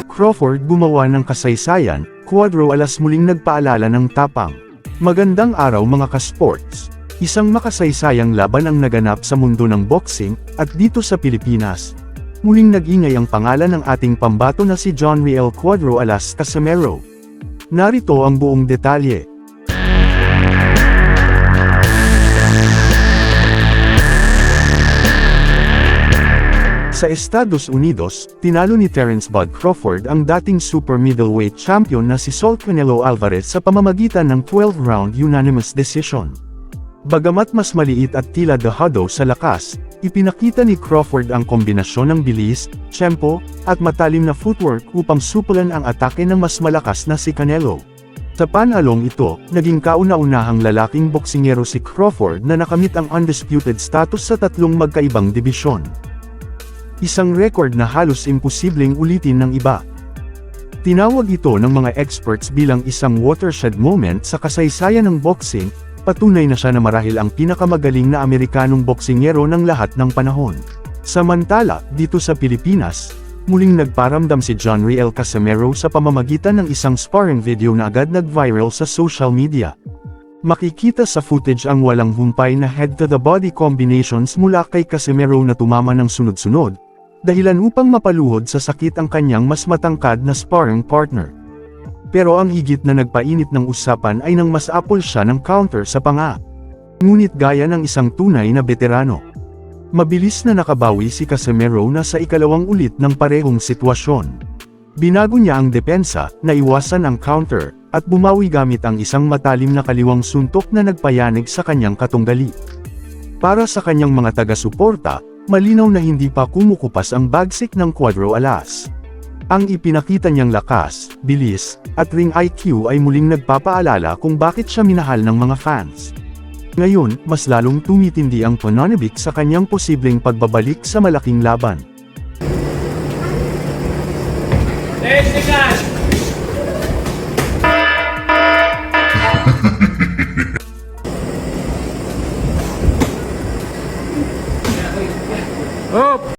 Crawford gumawa ng kasaysayan, Cuadro Alas muling nagpaalala ng tapang. Magandang araw mga ka-sports. Isang makasaysayang laban ang naganap sa mundo ng boxing, at dito sa Pilipinas. Muling nag-ingay ang pangalan ng ating pambato na si John Riel Cuadro Alas Casimero. Narito ang buong detalye. Sa Estados Unidos, tinalo ni Terence Bud Crawford ang dating super middleweight champion na si Saul Canelo Alvarez sa pamamagitan ng 12-round unanimous decision. Bagamat mas maliit at tila dehado sa lakas, ipinakita ni Crawford ang kombinasyon ng bilis, tiyempo, at matalim na footwork upang supulan ang atake ng mas malakas na si Canelo. Sa panalong ito, naging kauna-unahang lalaking boksingero si Crawford na nakamit ang undisputed status sa tatlong magkaibang dibisyon. Isang record na halos imposibleng ulitin ng iba. Tinawag ito ng mga experts bilang isang watershed moment sa kasaysayan ng boxing, patunay na siya na marahil ang pinakamagaling na Amerikanong boksingero ng lahat ng panahon. Samantala, dito sa Pilipinas, muling nagparamdam si John Riel Casimero sa pamamagitan ng isang sparring video na agad nag-viral sa social media. Makikita sa footage ang walang humpay na head-to-the-body combinations mula kay Casimero na tumama ng sunod-sunod, dahilan upang mapaluhod sa sakit ang kanyang mas matangkad na sparring partner. Pero ang higit na nagpainit ng usapan ay nang mas apol siya ng counter sa panga. Ngunit gaya ng isang tunay na veterano, mabilis na nakabawi si Casimero na sa ikalawang ulit ng parehong sitwasyon. Binago niya ang depensa, naiwasan ang counter, at bumawi gamit ang isang matalim na kaliwang suntok na nagpayanig sa kanyang katunggali. Para sa kanyang mga taga-suporta, malinaw na hindi pa kumukupas ang bagsik ng Cuadro Alas. Ang ipinakita niyang lakas, bilis, at ring IQ ay muling nagpapaalala kung bakit siya minahal ng mga fans. Ngayon, mas lalong tumitindi ang pananabik sa kanyang posibleng pagbabalik sa malaking laban. Jessica!